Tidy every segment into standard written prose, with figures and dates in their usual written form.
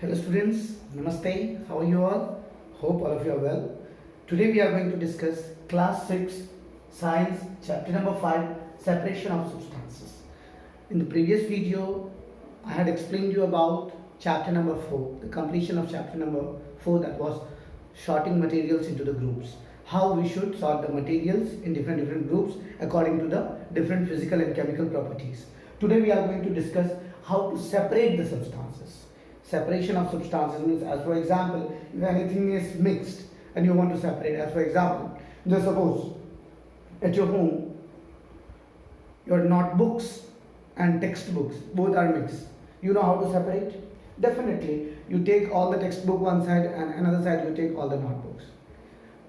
Hello students, Namaste, how are you all? Hope all of you are well. Today we are going to discuss class 6 science chapter number 5 separation of substances. In the previous video I had explained you about chapter number 4, the completion of chapter number 4, that was sorting materials into the groups. How we should sort the materials in different groups according to the different physical and chemical properties. Today we are going to discuss how to separate the substances. Separation of substances means, as for example, if anything is mixed and you want to separate, as for example, just suppose at your home your notebooks and textbooks both are mixed. You know how to separate? Definitely, you take all the textbook one side and another side you take all the notebooks.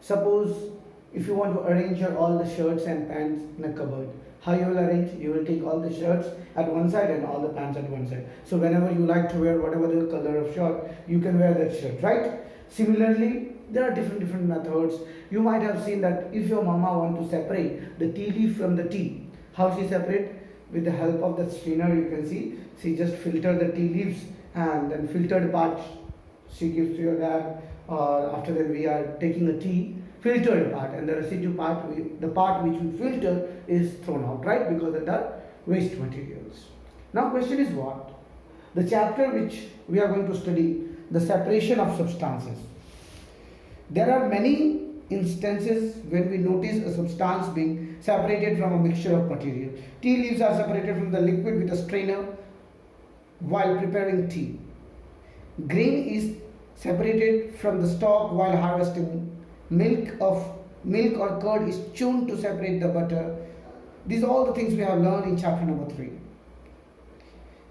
Suppose if you want to arrange all the shirts and pants in a cupboard, how you will arrange? You will take all the shirts at one side and all the pants at one side. So whenever you like to wear whatever the color of shirt, you can wear that shirt, right? Similarly, there are different methods. You might have seen that if your mama want to separate the tea leaf from the tea, how she separate? With the help of the strainer, you can see she just filter the tea leaves and then filtered part she gives to your dad, or after that we are taking a tea filtered part, and the residue part, the part which we filter is thrown out, right? Because of the waste materials. Now question is what? The chapter which we are going to study, the separation of substances. There are many instances when we notice a substance being separated from a mixture of material. Tea leaves are separated from the liquid with a strainer while preparing tea. Grain is separated from the stalk while harvesting. Milk or curd is churned to separate the butter. These are all the things we have learned in chapter number 3.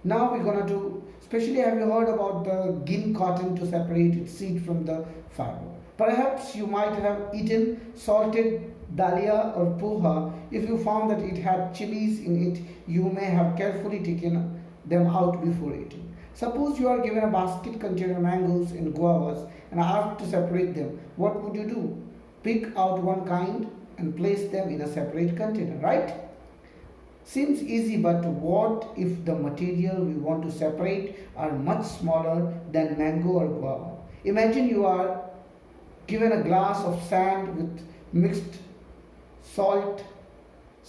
Now we're gonna do, especially have you heard about the gin cotton to separate its seed from the fiber? Perhaps you might have eaten salted dalia or poha. If you found that it had chilies in it, you may have carefully taken them out before eating. Suppose you are given a basket containing mangoes and guavas and asked to separate them. What would you do? Pick out one kind and place them in a separate container, right? Seems easy, but what if the material we want to separate are much smaller than mango or guava? Imagine you are given a glass of sand with mixed salt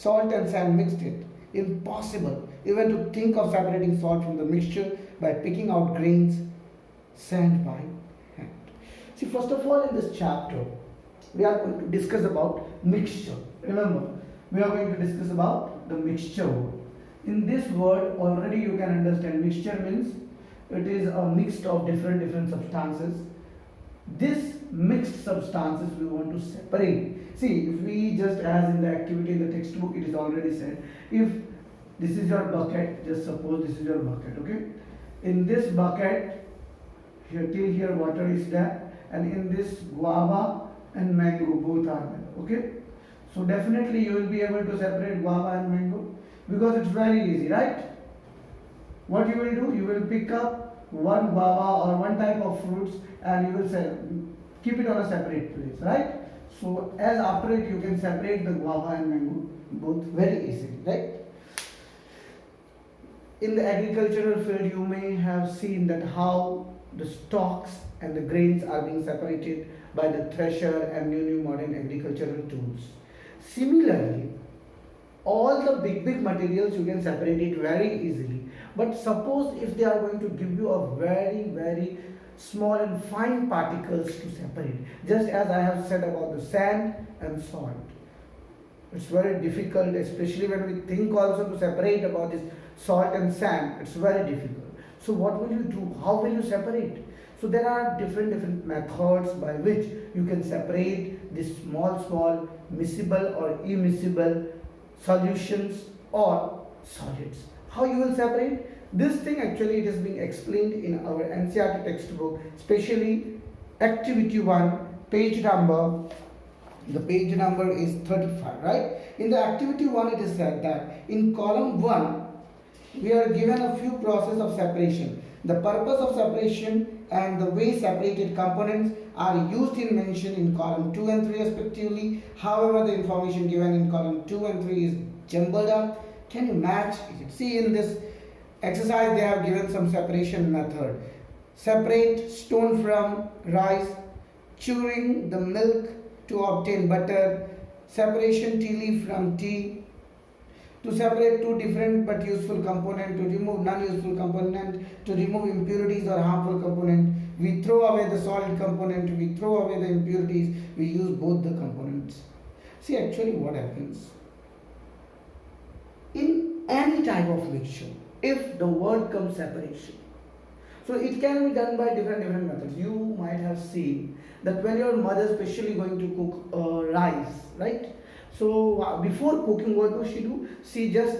and sand mixed it. Impossible even to think of separating salt from the mixture by picking out grains, sand by hand. See, first of all, in this chapter, we are going to discuss about mixture. Remember, we are going to discuss about the mixture word. In this word, already you can understand mixture means it is a mix of different substances. This mixed substances we want to separate. See, if we just, as in the activity in the textbook, it is already said, if this is your bucket, just suppose this is your bucket, okay? In this bucket, here till here water is there, and in this guava and mango both are there, okay? So definitely you will be able to separate guava and mango because it's very easy, right? What you will do, you will pick up one guava or one type of fruits and you will say, keep it on a separate place, right? So as after it you can separate the guava and mango both very easily, right? In the agricultural field, you may have seen that how the stalks and the grains are being separated by the thresher and new modern agricultural tools. Similarly, all the big materials you can separate it very easily. But suppose if they are going to give you a very small and fine particles to separate, just as I have said about the sand and salt. It's very difficult, especially when we think also to separate about this salt and sand. It's very difficult. So what will you do? How will you separate? So there are different methods by which you can separate these small miscible or immiscible solutions or solids. How you will separate? This thing actually it is being explained in our NCERT textbook, especially activity 1, page number. The page number is 35, right? In the activity 1 it is said that in column 1 we are given a few processes of separation. The purpose of separation and the way separated components are used in mention in column 2 and 3 respectively. However, the information given in column 2 and 3 is jumbled up. Can you match? See, in this exercise they have given some separation method. separate stone from rice, churning the milk to obtain butter, separation tea leaf from tea, to separate two different but useful components, to remove non-useful component, to remove impurities or harmful component. We throw away the solid component, we throw away the impurities, we use both the components. See, actually what happens? In any type of mixture, if the word comes separation, so it can be done by different methods. You might have seen that when your mother is especially going to cook rice, right? So before cooking, what does she do? She just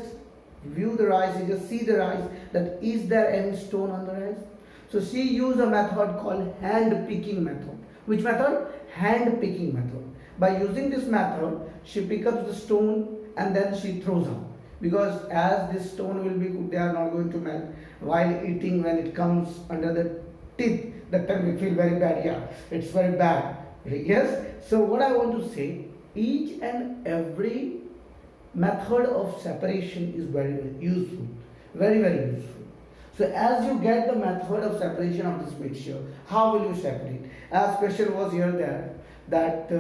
view the rice, she just see the rice, that is there any stone on the rice? So she used a method called hand picking method. Which method? Hand picking method. By using this method, she picks up the stone and then she throws out. Because as this stone will be cooked, they are not going to melt. While eating, when it comes under the teeth, that time we feel very bad. Yeah, it's very bad. Yes. So what I want to say, each and every method of separation is very useful. Very useful. So as you get the method of separation of this mixture, how will you separate? As question was here there, that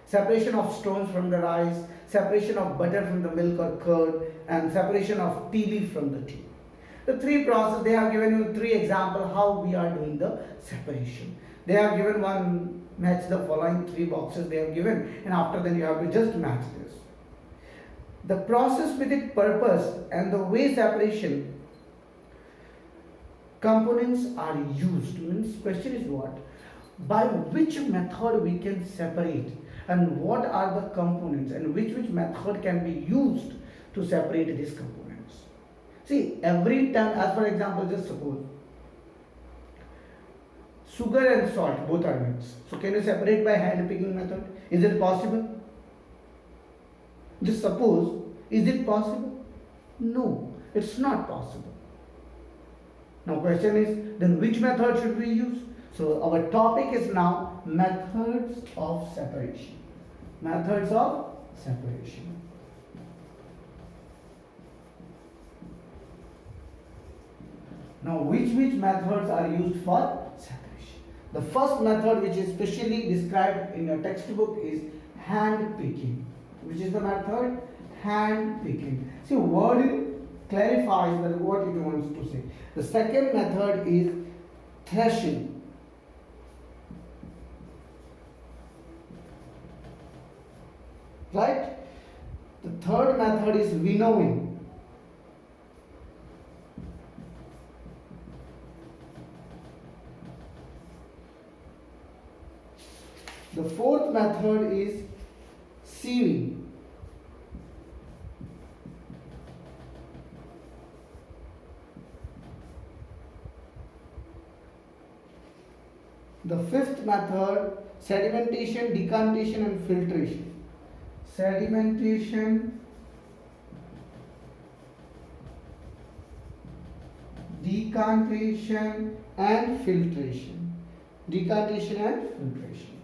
separation of stones from the rice, separation of butter from the milk or curd, and separation of tea leaf from the tea. The three process, they have given you three examples how we are doing the separation. They have given one, match the following three boxes they have given, and after that you have to just match this. The process with its purpose and the way separation components are used. Means question is what? By which method we can separate, and what are the components, and which method can be used to separate these components. See, every time, as for example, just suppose sugar and salt both are mixed. So can you separate by hand picking method? Is it possible? Just suppose, is it possible? No, it's not possible. Now question is, then which method should we use? So our topic is now methods of separation. Methods of separation. Now which methods are used for separation? The first method, which is specially described in your textbook, is hand picking. Which is the method? Hand picking. See, word clarifies that what it wants to say. The second method is threshing. Right? The third method is winnowing. The fourth method is sieving. The fifth method, sedimentation, decantation and filtration. Sedimentation, decantation and filtration. Decantation and filtration.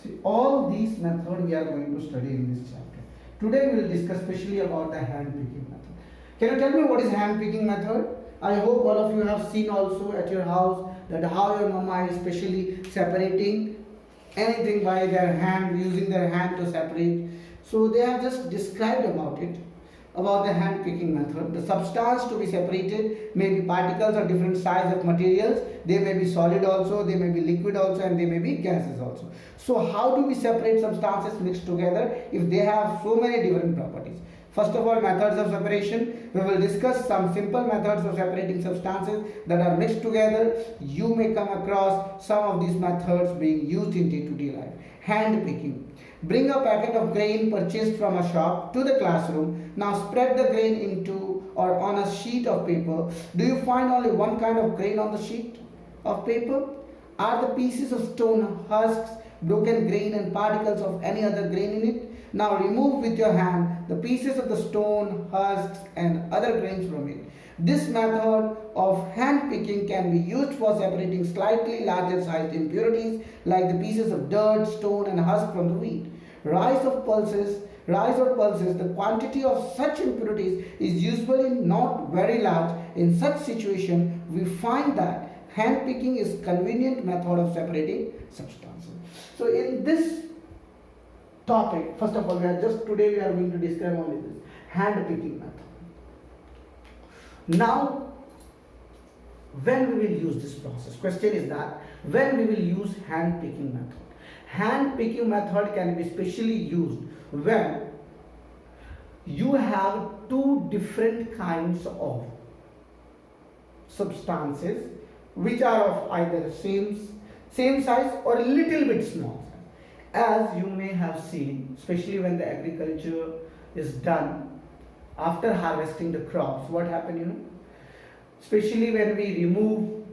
See, all these methods we are going to study in this chapter. Today we will discuss specially about the hand picking method. Can you tell me what is hand picking method? I hope all of you have seen also at your house that how your mama is specially separating anything by their hand, using their hand to separate. So they have just described about it, about the hand picking method. The substance to be separated may be particles or different size of materials. They may be solid also, they may be liquid also, and they may be gases also. So how do we separate substances mixed together if they have so many different properties? First of all, methods of separation. We will discuss some simple methods of separating substances that are mixed together. You may come across some of these methods being used in day-to-day life. Hand picking. Bring a packet of grain purchased from a shop to the classroom. Now spread the grain into or on a sheet of paper. Do you find only one kind of grain on the sheet of paper? Are the pieces of stone, husks, broken grain and particles of any other grain in it? Now remove with your hand the pieces of the stone, husks and other grains from it. This method of hand picking can be used for separating slightly larger sized impurities like the pieces of dirt, stone, and husk from the wheat. Rise of pulses, the quantity of such impurities is usually not very large. In such situation, we find that hand picking is convenient method of separating substances. So in this topic, first of all, today we are going to describe only this hand picking method. Now, when we will use this process? Question is that when we will use hand picking method? Hand picking method can be specially used when you have two different kinds of substances which are of either same size or a little bit small size. As you may have seen, especially when the agriculture is done after harvesting the crops, what happen, especially when we remove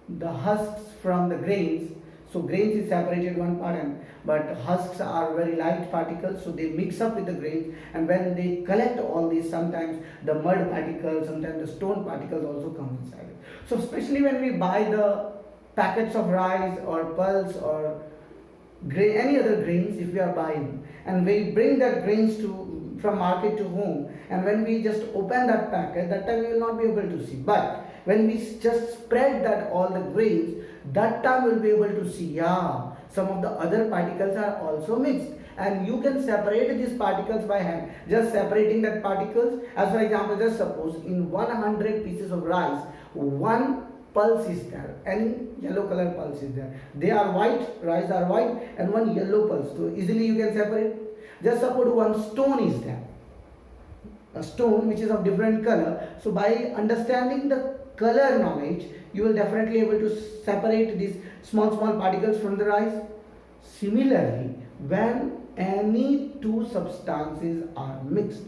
the husks from the grains. So grains is separated one part, but husks are very light particles, so they mix up with the grains, and when they collect all these, sometimes the mud particles, sometimes the stone particles also come inside it. So especially when we buy the packets of rice or pulse or any other grains, if we are buying, and we bring that grains from market to home, and when we just open that packet, that time we will not be able to see. But when we just spread that all the grains, that time we'll be able to see, some of the other particles are also mixed, and you can separate these particles by hand. Just separating that particles, as for example, just suppose in 100 pieces of rice, one pulse is there, and yellow color pulse is there. They are white, rice are white, and one yellow pulse. So easily you can separate. Just suppose one stone is there, a stone which is of different color. So by understanding the color knowledge, you will definitely able to separate these small particles from the rice. Similarly, when any two substances are mixed,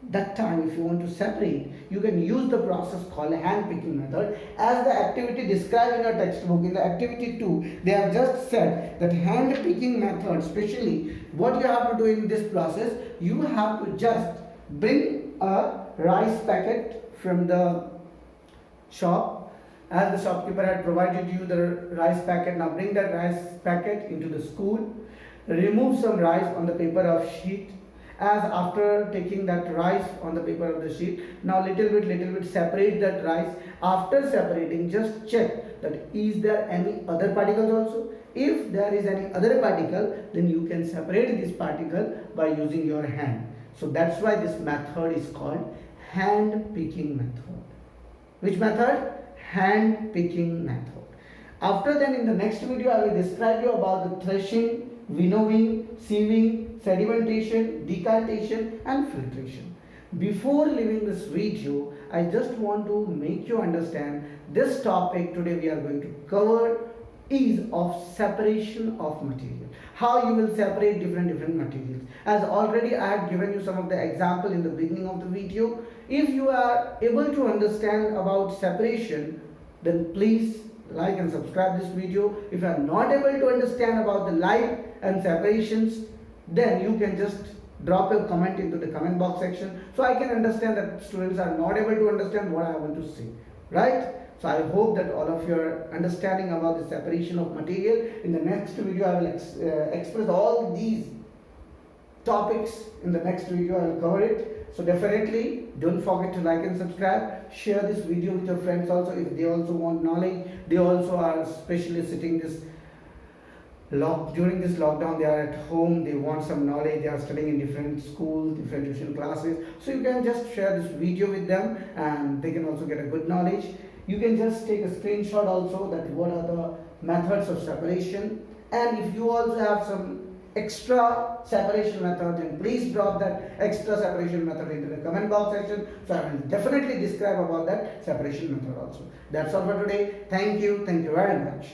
that time if you want to separate, you can use the process called hand picking method. As the activity described in our textbook, in the activity 2, they have just said that hand picking method, especially what you have to do in this process, you have to just bring a rice packet from the shop. As the shopkeeper had provided you the rice packet, now bring that rice packet into the school, remove some rice on the paper of sheet. As after taking that rice on the paper of the sheet, now little bit separate that rice. After separating, just check that is there any other particles also. If there is any other particle, then you can separate this particle by using your hand. So that's why this method is called hand picking method. Which method? Hand picking method. After then, in the next video, I will describe you about the threshing, winnowing, sieving, sedimentation, decantation, and filtration. Before leaving this video, I just want to make you understand this topic today we are going to cover is of separation of material. How you will separate different materials. As already I had given you some of the example in the beginning of the video. If you are able to understand about separation, then please like and subscribe this video. If you are not able to understand about the light and separations, then you can just drop a comment into the comment box section, so I can understand that students are not able to understand what I want to say, right? So I hope that all of you are understanding about the separation of material. In the next video, I will express all these topics. In the next video, I will cover it. So definitely don't forget to like and subscribe. Share this video with your friends also if they also want knowledge. They also are especially sitting during this lockdown, they are at home, they want some knowledge, they are studying in different schools, different tuition classes. So you can just share this video with them and they can also get a good knowledge. You can just take a screenshot also that what are the methods of separation, and if you also have some extra separation method, then please drop that extra separation method into the comment box section, so I will definitely describe about that separation method also. That's all for today. Thank you very much.